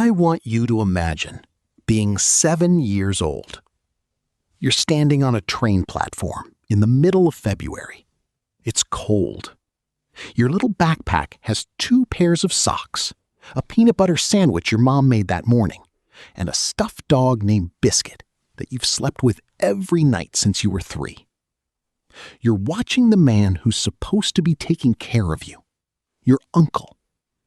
I want you to imagine being 7 years old. You're standing on a train platform in the middle of February. It's cold. Your little backpack has 2 pairs of socks, a peanut butter sandwich your mom made that morning, and a stuffed dog named Biscuit that you've slept with every night since you were 3. You're watching the man who's supposed to be taking care of you, your uncle,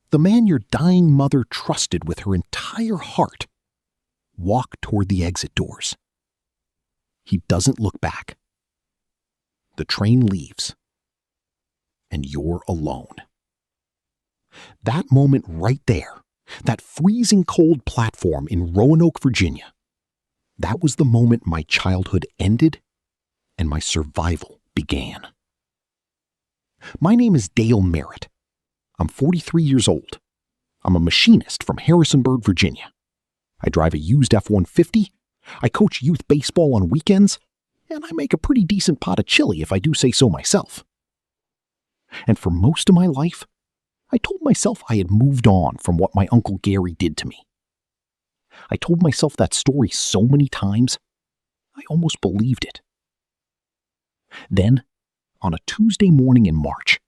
the man your dying mother trusted with her entire heart, walk toward the exit doors. He doesn't look back. The train leaves, and you're alone. That moment right there, that freezing cold platform in Roanoke, Virginia, that was the moment my childhood ended and my survival began. My name is Dale Merritt. I'm 43 years old. I'm a machinist from Harrisonburg, Virginia. I drive a used F-150, I coach youth baseball on weekends, and I make a pretty decent pot of chili if I do say so myself. And for most of my life, I told myself I had moved on from what my Uncle Gary did to me. I told myself that story so many times, I almost believed it. Then, on a Tuesday morning in March,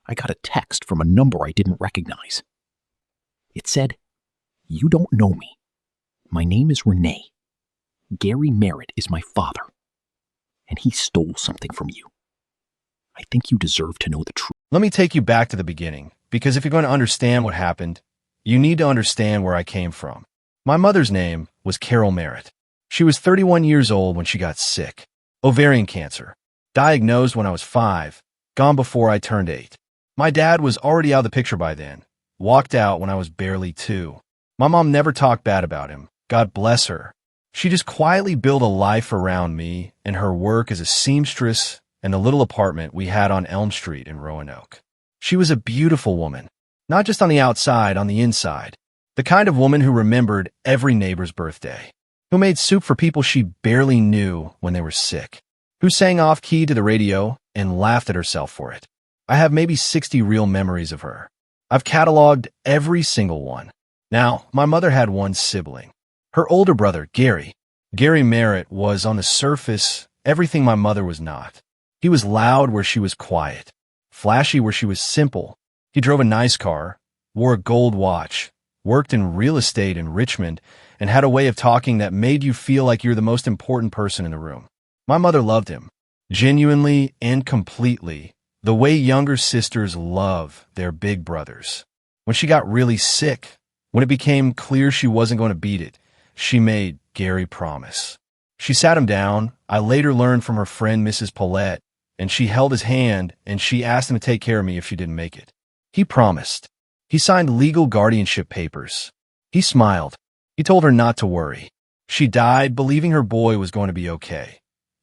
I got a text from a number I didn't recognize. It said, "You don't know me. My name is Renee. Gary Merritt is my father, and he stole something from you. I think you deserve to know the truth." Let me take you back to the beginning, because if you're going to understand what happened, you need to understand where I came from. My mother's name was Carol Merritt. She was 31 years old when she got sick. Ovarian cancer. Diagnosed when I was 5, gone before I turned 8. My dad was already out of the picture by then. Walked out when I was barely 2. My mom never talked bad about him. God bless her. She just quietly built a life around me and her work as a seamstress and the little apartment we had on Elm Street in Roanoke. She was a beautiful woman, not just on the outside, on the inside. The kind of woman who remembered every neighbor's birthday, who made soup for people she barely knew when they were sick, who sang off-key to the radio and laughed at herself for it. I have maybe 60 real memories of her. I've cataloged every single one. Now, my mother had one sibling. Her older brother, Gary. Gary Merritt was, on the surface, everything my mother was not. He was loud where she was quiet, flashy where she was simple. He drove a nice car, wore a gold watch, worked in real estate in Richmond, and had a way of talking that made you feel like you're the most important person in the room. My mother loved him, genuinely and completely, the way younger sisters love their big brothers. When she got really sick, when it became clear she wasn't going to beat it, she made Gary promise. She sat him down. I later learned from her friend Mrs. Paulette, and she held his hand and she asked him to take care of me if she didn't make it. He promised. He signed legal guardianship papers. He smiled. He told her not to worry. She died believing her boy was going to be okay.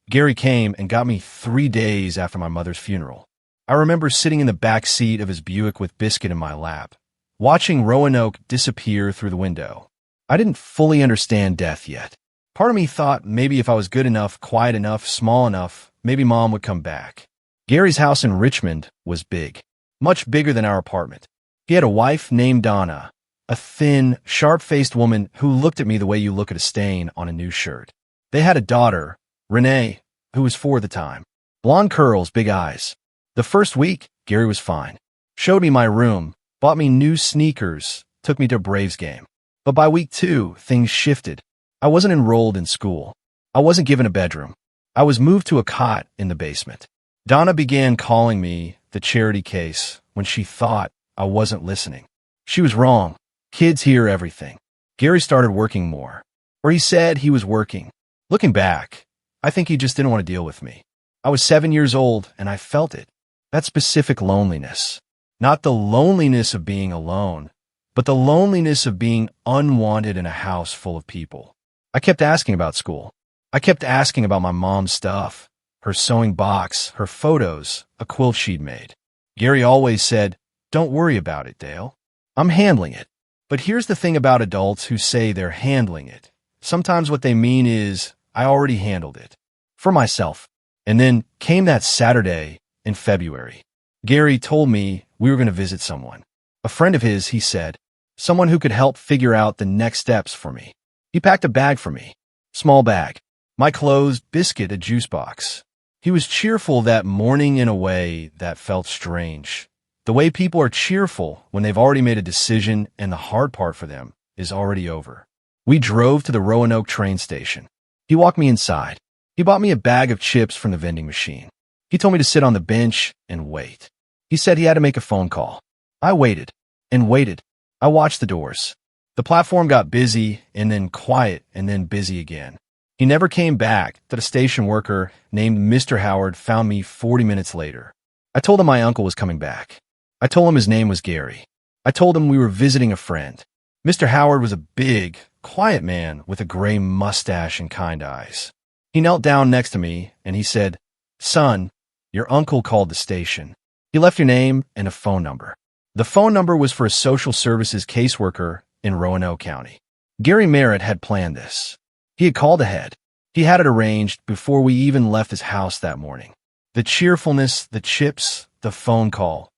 Gary came and got me 3 days after my mother's funeral. I remember sitting in the back seat of his Buick with Biscuit in my lap, watching Roanoke disappear through the window. I didn't fully understand death yet. Part of me thought maybe if I was good enough, quiet enough, small enough, maybe Mom would come back. Gary's house in Richmond was big, much bigger than our apartment. He had a wife named Donna, a thin, sharp-faced woman who looked at me the way you look at a stain on a new shirt. They had a daughter, Renee, who was 4 at the time. Blonde curls, big eyes. The first week, Gary was fine. Showed me my room, bought me new sneakers, took me to a Braves game. But by week 2, things shifted. I wasn't enrolled in school. I wasn't given a bedroom. I was moved to a cot in the basement. Donna began calling me the charity case when she thought I wasn't listening. She was wrong. Kids hear everything. Gary started working more. Or he said he was working. Looking back, I think he just didn't want to deal with me. I was 7 years old and I felt it. That specific loneliness. Not the loneliness of being alone, but the loneliness of being unwanted in a house full of people. I kept asking about school. I kept asking about my mom's stuff, her sewing box, her photos, a quilt she'd made. Gary always said, "Don't worry about it, Dale. I'm handling it." But here's the thing about adults who say they're handling it. Sometimes what they mean is, I already handled it. For myself. And then came that Saturday in February. Gary told me we were going to visit someone. A friend of his, he said. someone who could help figure out the next steps for me. He packed a bag for me. Small bag. My clothes, biscuit, a juice box. He was cheerful that morning in a way that felt strange. The way people are cheerful when they've already made a decision and the hard part for them is already over. We drove to the Roanoke train station. He walked me inside. He bought me a bag of chips from the vending machine. He told me to sit on the bench and wait. He said he had to make a phone call. I waited and waited. I watched the doors. The platform got busy and then quiet and then busy again. He never came back. That a station worker named Mr. Howard found me 40 minutes later. I told him my uncle was coming back. I told him his name was Gary. I told him we were visiting a friend. Mr. Howard was a big, quiet man with a gray mustache and kind eyes. He knelt down next to me and he said, "Son, your uncle called the station. He left your name and a phone number." The phone number was for a social services caseworker in Roanoke County. Gary Merritt had planned this. He had called ahead. He had it arranged before we even left his house that morning. The cheerfulness, the chips, the phone call.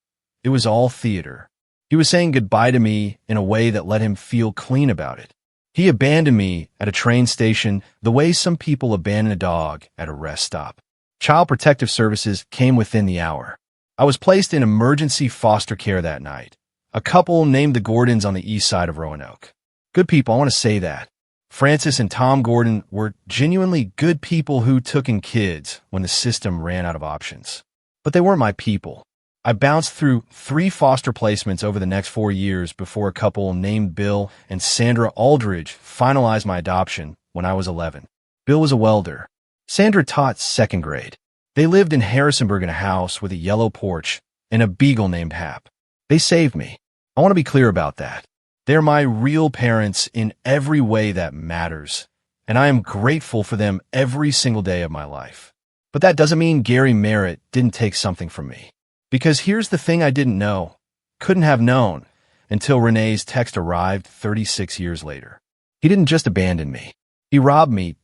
It was all theater. He was saying goodbye to me in a way that let him feel clean about it. He abandoned me at a train station the way some people abandon a dog at a rest stop. Child Protective Services came within the hour. I was placed in emergency foster care that night. A couple named the Gordons on the east side of Roanoke. Good people, I want to say that. Francis and Tom Gordon were genuinely good people who took in kids when the system ran out of options. But they weren't my people. I bounced through 3 foster placements over the next 4 years before a couple named Bill and Sandra Aldridge finalized my adoption when I was 11. Bill was a welder. Sandra taught 2nd grade. They lived in Harrisonburg in a house with a yellow porch and a beagle named Hap. They saved me. I want to be clear about that. They're my real parents in every way that matters, and I am grateful for them every single day of my life. But that doesn't mean Gary Merritt didn't take something from me. Because here's the thing I didn't know, couldn't have known, until Renee's text arrived 36 years later. He didn't just abandon me. He robbed me,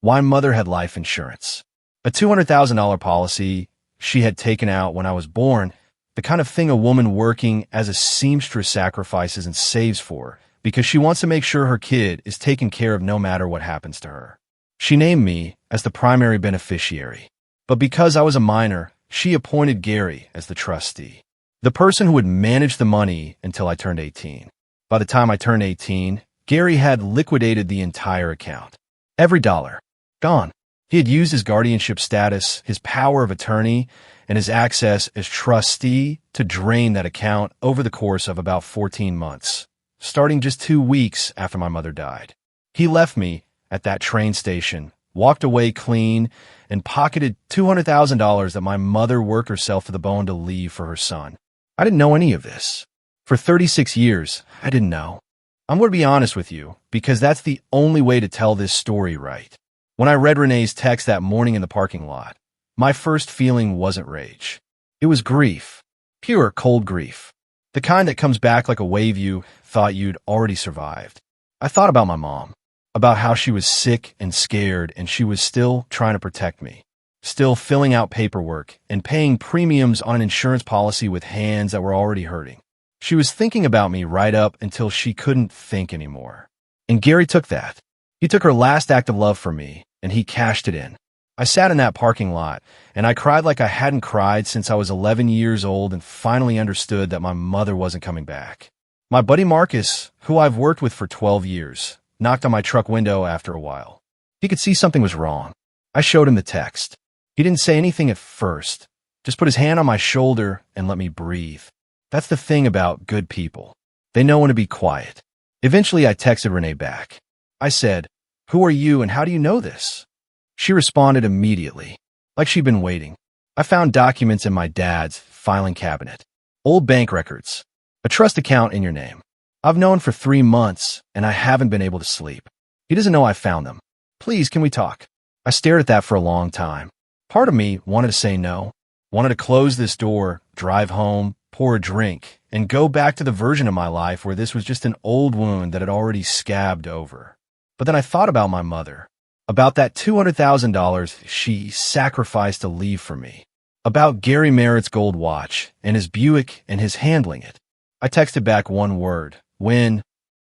my mother had life insurance. A $200,000 policy she had taken out when I was born, the kind of thing a woman working as a seamstress sacrifices and saves for, because she wants to make sure her kid is taken care of no matter what happens to her. She named me as the primary beneficiary. But because I was a minor, she appointed Gary as the trustee, the person who would manage the money until I turned 18. By the time I turned 18, Gary had liquidated the entire account. Every dollar. Gone. He had used his guardianship status, his power of attorney, and his access as trustee to drain that account over the course of about 14 months, starting just 2 weeks after my mother died. He left me at that train station, walked away clean, and pocketed $200,000 that my mother worked herself to the bone to leave for her son. I didn't know any of this. For 36 years, I didn't know. I'm going to be honest with you, because that's the only way to tell this story right. When I read Renee's text that morning in the parking lot, my first feeling wasn't rage. It was grief. Pure, cold grief. The kind that comes back like a wave you thought you'd already survived. I thought about my mom, about how she was sick and scared and she was still trying to protect me, still filling out paperwork and paying premiums on an insurance policy with hands that were already hurting. She was thinking about me right up until she couldn't think anymore. And Gary took that. He took her last act of love for me, and he cashed it in. I sat in that parking lot, and I cried like I hadn't cried since I was 11 years old and finally understood that my mother wasn't coming back. My buddy Marcus, who I've worked with for 12 years, knocked on my truck window after a while. He could see something was wrong. I showed him the text. He didn't say anything at first, just put his hand on my shoulder and let me breathe. That's the thing about good people. They know when to be quiet. Eventually, I texted Renee back. I said, "Who are you and how do you know this?" She responded immediately, like she'd been waiting. I found documents in my dad's filing cabinet, old bank records, a trust account in your name. I've known for 3 months, and I haven't been able to sleep. He doesn't know I found them. Please, can we talk? I stared at that for a long time. Part of me wanted to say no, wanted to close this door, drive home, pour a drink, and go back to the version of my life where this was just an old wound that had already scabbed over. But then I thought about my mother, about that $200,000 she sacrificed to leave for me, about Gary Merritt's gold watch and his Buick and his handling it. I texted back one word, when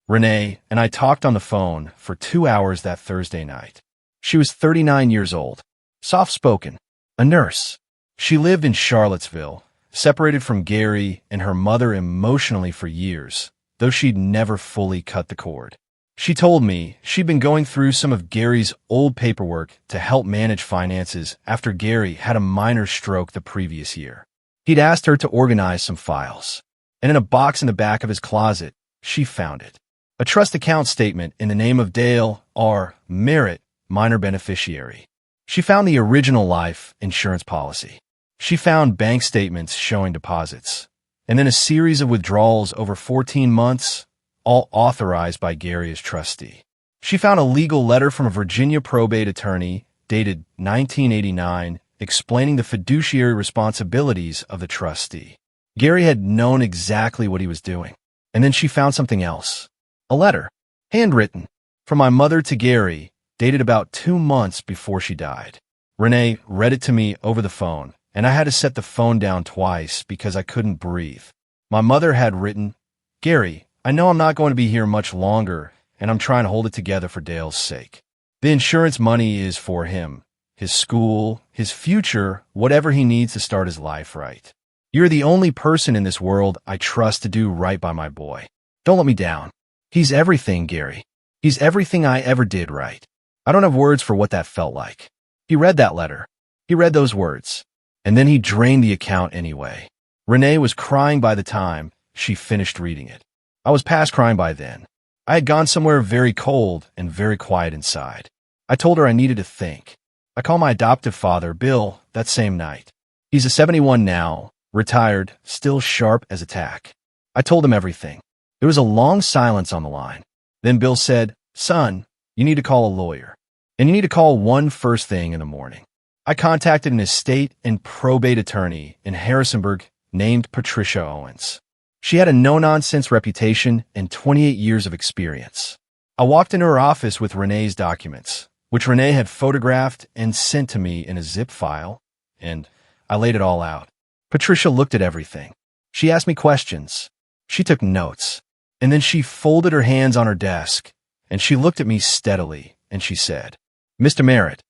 Renee and I talked on the phone for 2 hours that Thursday night. She was 39 years old, soft-spoken, a nurse. She lived in Charlottesville, separated from Gary and her mother emotionally for years, though she'd never fully cut the cord. She told me she'd been going through some of Gary's old paperwork to help manage finances after Gary had a minor stroke the previous year. He'd asked her to organize some files, and in a box in the back of his closet, she found it. A trust account statement in the name of Dale R. Merritt, minor beneficiary. She found the original life insurance policy. She found bank statements showing deposits, and then a series of withdrawals over 14 months, all authorized by Gary as trustee. She found a legal letter from a Virginia probate attorney dated 1989 explaining the fiduciary responsibilities of the trustee. Gary had known exactly what he was doing. And then she found something else. A letter, handwritten, from my mother to Gary, dated about 2 months before she died. Renee read it to me over the phone, and I had to set the phone down twice because I couldn't breathe. My mother had written, "Gary, I know I'm not going to be here much longer, and I'm trying to hold it together for Dale's sake. The insurance money is for him, his school, his future, whatever he needs to start his life right. You're the only person in this world I trust to do right by my boy. Don't let me down. He's everything, Gary. He's everything I ever did right." I don't have words for what that felt like. He read that letter. He read those words. And then he drained the account anyway. Renee was crying by the time she finished reading it. I was past crying by then. I had gone somewhere very cold and very quiet inside. I told her I needed to think. I called my adoptive father, Bill, that same night. He's a 71 now, retired, still sharp as a tack. I told him everything. There was a long silence on the line. Then Bill said, "Son, you need to call a lawyer. And you need to call one first thing in the morning." I contacted an estate and probate attorney in Harrisonburg named Patricia Owens. She had a no-nonsense reputation and 28 years of experience. I walked into her office with Renee's documents, which Renee had photographed and sent to me in a zip file, and I laid it all out. Patricia looked at everything. She asked me questions. She took notes. And then she folded her hands on her desk, and she looked at me steadily, and she said, "Mr. Merritt,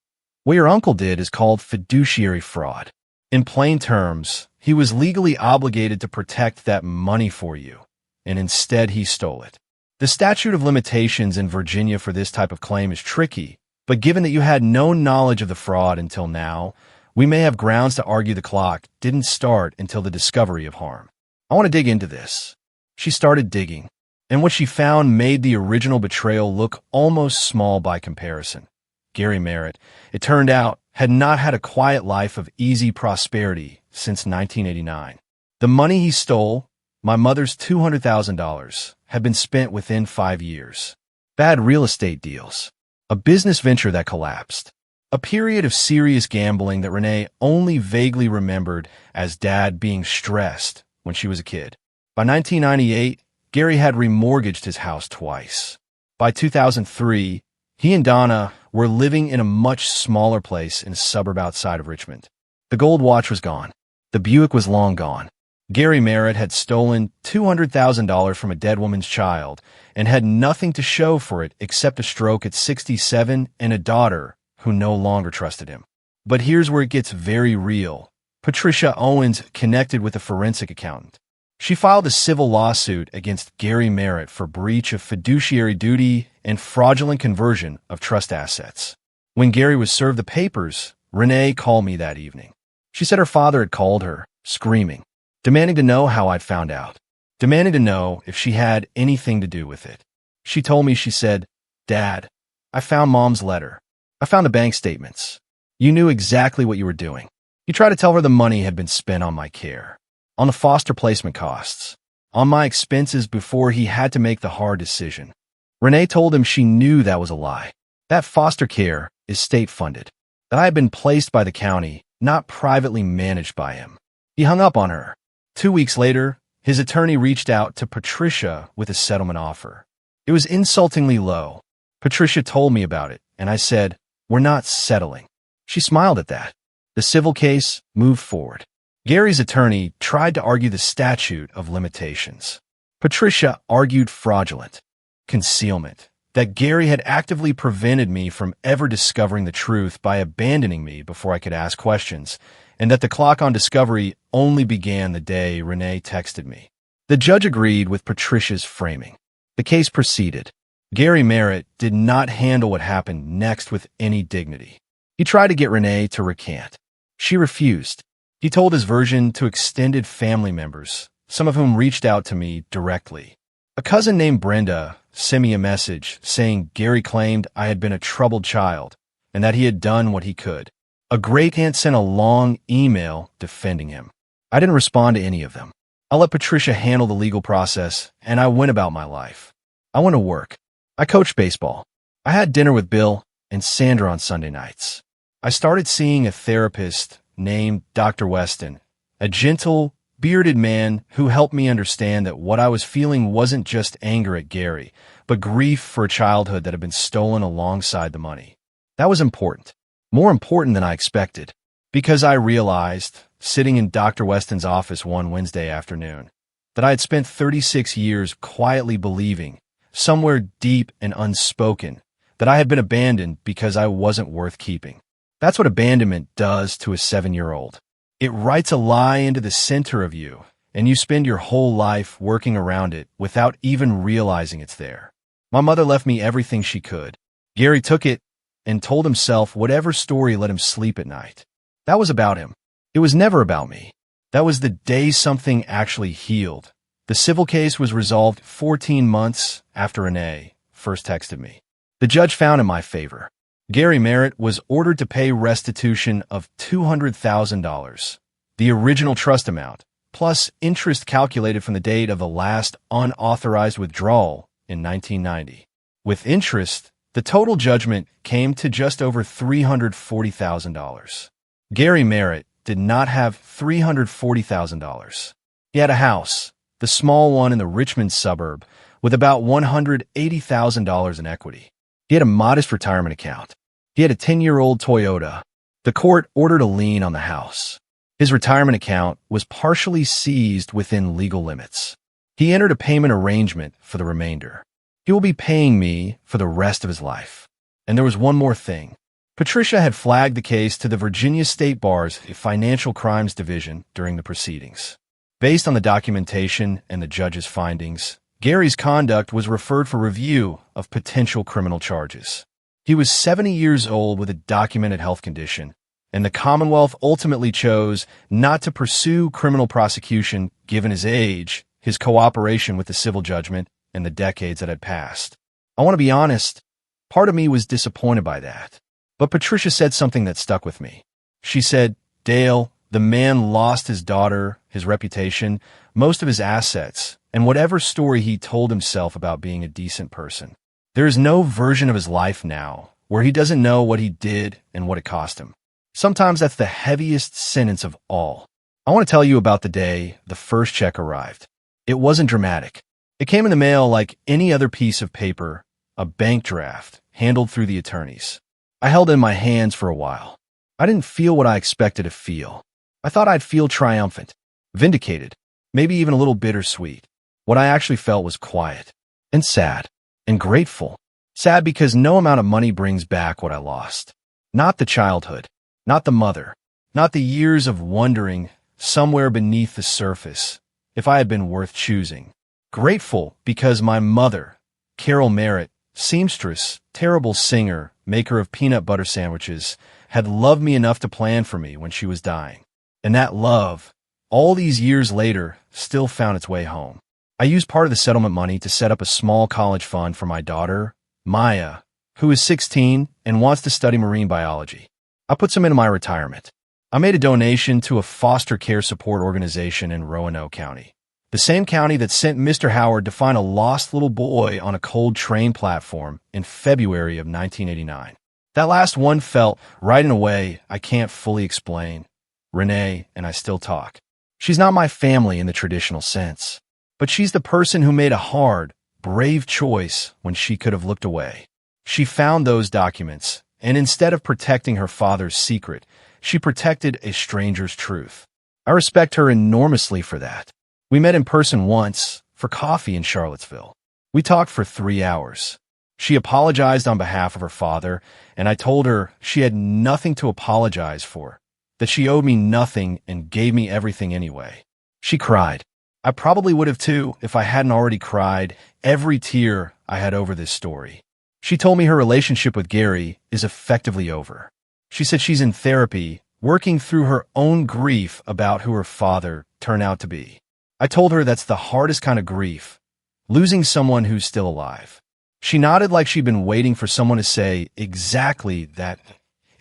what your uncle did is called fiduciary fraud. In plain terms, he was legally obligated to protect that money for you, and instead he stole it. The statute of limitations in Virginia for this type of claim is tricky, but given that you had no knowledge of the fraud until now, we may have grounds to argue the clock didn't start until the discovery of harm. I want to dig into this." She started digging, and what she found made the original betrayal look almost small by comparison. Gary Merritt, it turned out, had not had a quiet life of easy prosperity since 1989. The money he stole, my mother's $200,000, had been spent within 5 years. Bad real estate deals, a business venture that collapsed, a period of serious gambling that Renee only vaguely remembered as Dad being stressed when she was a kid. By 1998, Gary had remortgaged his house twice. By 2003, he and Donna were living in a much smaller place in a suburb outside of Richmond. The gold watch was gone. The Buick was long gone. Gary Merritt had stolen $200,000 from a dead woman's child and had nothing to show for it except a stroke at 67 and a daughter who no longer trusted him. But here's where it gets very real. Patricia Owens connected with a forensic accountant. She filed a civil lawsuit against Gary Merritt for breach of fiduciary duty and fraudulent conversion of trust assets. When Gary was served the papers, Renee called me that evening. She said her father had called her, screaming, demanding to know how I'd found out, demanding to know if she had anything to do with it. She told me, she said, "Dad, I found Mom's letter. I found the bank statements. You knew exactly what you were doing. You tried to tell her the money had been spent on my care, on the foster placement costs, on my expenses before he had to make the hard decision." Renee told him she knew that was a lie. That foster care is state-funded, that I had been placed by the county, not privately managed by him. He hung up on her. 2 weeks later, his attorney reached out to Patricia with a settlement offer. It was insultingly low. Patricia told me about it, and I said, "We're not settling." She smiled at that. The civil case moved forward. Gary's attorney tried to argue the statute of limitations. Patricia argued fraudulent, concealment, that Gary had actively prevented me from ever discovering the truth by abandoning me before I could ask questions, and that the clock on discovery only began the day Renee texted me. The judge agreed with Patricia's framing. The case proceeded. Gary Merritt did not handle what happened next with any dignity. He tried to get Renee to recant. She refused. He told his version to extended family members, some of whom reached out to me directly. A cousin named Brenda sent me a message saying Gary claimed I had been a troubled child and that he had done what he could. A great aunt sent a long email defending him. I didn't respond to any of them. I let Patricia handle the legal process, and I went about my life. I went to work. I coached baseball. I had dinner with Bill and Sandra on Sunday nights. I started seeing a therapist named Dr. Weston, a gentle, bearded man who helped me understand that what I was feeling wasn't just anger at Gary, but grief for a childhood that had been stolen alongside the money. That was important, more important than I expected, because I realized, sitting in Dr. Weston's office one Wednesday afternoon, that I had spent 36 years quietly believing, somewhere deep and unspoken, that I had been abandoned because I wasn't worth keeping. That's what abandonment does to a 7-year-old. It writes a lie into the center of you, and you spend your whole life working around it without even realizing it's there. My mother left me everything she could. Gary took it and told himself whatever story let him sleep at night. That was about him. It was never about me. That was the day something actually healed. The civil case was resolved 14 months after Renee first texted me. The judge found in my favor. Gary Merritt was ordered to pay restitution of $200,000, the original trust amount, plus interest calculated from the date of the last unauthorized withdrawal in 1990. With interest, the total judgment came to just over $340,000. Gary Merritt did not have $340,000. He had a house, the small one in the Richmond suburb, with about $180,000 in equity. He had a modest retirement account. He had a 10-year-old Toyota. The court ordered a lien on the house. His retirement account was partially seized within legal limits. He entered a payment arrangement for the remainder. He will be paying me for the rest of his life. And there was one more thing. Patricia had flagged the case to the Virginia State Bar's Financial Crimes Division during the proceedings. Based on the documentation and the judge's findings, Gary's conduct was referred for review of potential criminal charges. He was 70 years old with a documented health condition, and the Commonwealth ultimately chose not to pursue criminal prosecution given his age, his cooperation with the civil judgment, and the decades that had passed. I want to be honest, part of me was disappointed by that. But Patricia said something that stuck with me. She said, "Dale, the man lost his daughter, his reputation, most of his assets, and whatever story he told himself about being a decent person. There is no version of his life now where he doesn't know what he did and what it cost him. Sometimes that's the heaviest sentence of all." I want to tell you about the day the first check arrived. It wasn't dramatic. It came in the mail like any other piece of paper, a bank draft, handled through the attorneys. I held it in my hands for a while. I didn't feel what I expected to feel. I thought I'd feel triumphant, vindicated, maybe even a little bittersweet. What I actually felt was quiet and sad and grateful. Sad because no amount of money brings back what I lost. Not the childhood, not the mother, not the years of wondering somewhere beneath the surface if I had been worth choosing. Grateful because my mother, Carol Merritt, seamstress, terrible singer, maker of peanut butter sandwiches, had loved me enough to plan for me when she was dying. And that love, all these years later, still found its way home. I used part of the settlement money to set up a small college fund for my daughter, Maya, who is 16 and wants to study marine biology. I put some into my retirement. I made a donation to a foster care support organization in Roanoke County, the same county that sent Mr. Howard to find a lost little boy on a cold train platform in February of 1989. That last one felt, right in a way I can't fully explain. Renee and I still talk. She's not my family in the traditional sense, but she's the person who made a hard, brave choice when she could have looked away. She found those documents, and instead of protecting her father's secret, she protected a stranger's truth. I respect her enormously for that. We met in person once, for coffee in Charlottesville. We talked for 3 hours. She apologized on behalf of her father, and I told her she had nothing to apologize for, that she owed me nothing and gave me everything anyway. She cried. I probably would have too if I hadn't already cried every tear I had over this story. She told me her relationship with Gary is effectively over. She said she's in therapy, working through her own grief about who her father turned out to be. I told her that's the hardest kind of grief, losing someone who's still alive. She nodded like she'd been waiting for someone to say exactly that.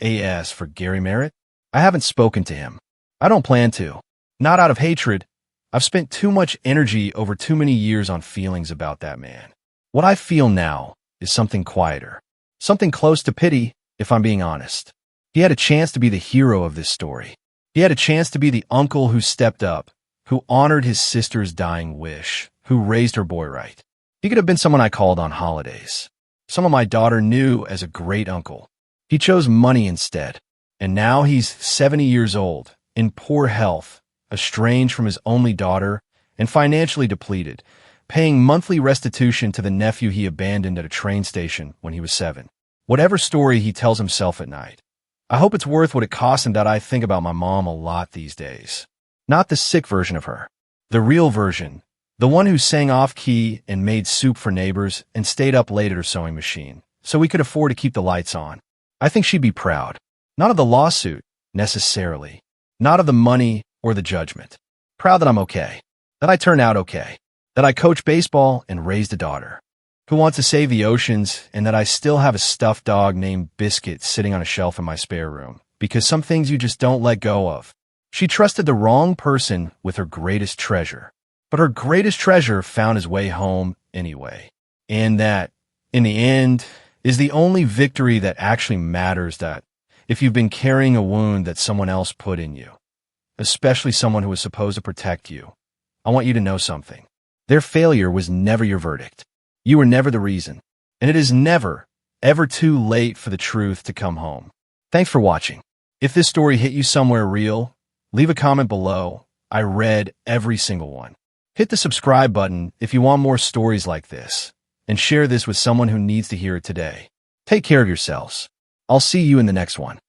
As for Gary Merritt, I haven't spoken to him. I don't plan to. Not out of hatred. I've spent too much energy over too many years on feelings about that man. What I feel now is something quieter. Something close to pity, if I'm being honest. He had a chance to be the hero of this story. He had a chance to be the uncle who stepped up, who honored his sister's dying wish, who raised her boy right. He could have been someone I called on holidays. Someone my daughter knew as a great uncle. He chose money instead. And now he's 70 years old, in poor health, estranged from his only daughter, and financially depleted, paying monthly restitution to the nephew he abandoned at a train station when he was 7. Whatever story he tells himself at night, I hope it's worth what it costs him that I think about my mom a lot these days. Not the sick version of her. The real version. The one who sang off-key and made soup for neighbors and stayed up late at her sewing machine, so we could afford to keep the lights on. I think she'd be proud. Not of the lawsuit, necessarily. Not of the money or the judgment. Proud that I'm okay. That I turned out okay. That I coach baseball and raised a daughter who wants to save the oceans, and that I still have a stuffed dog named Biscuit sitting on a shelf in my spare room, because some things you just don't let go of. She trusted the wrong person with her greatest treasure. But her greatest treasure found his way home anyway. And that, in the end, is the only victory that actually matters, that if you've been carrying a wound that someone else put in you, especially someone who was supposed to protect you, I want you to know something. Their failure was never your verdict. You were never the reason. And it is never, ever too late for the truth to come home. Thanks for watching. If this story hit you somewhere real, leave a comment below. I read every single one. Hit the subscribe button if you want more stories like this, and share this with someone who needs to hear it today. Take care of yourselves. I'll see you in the next one.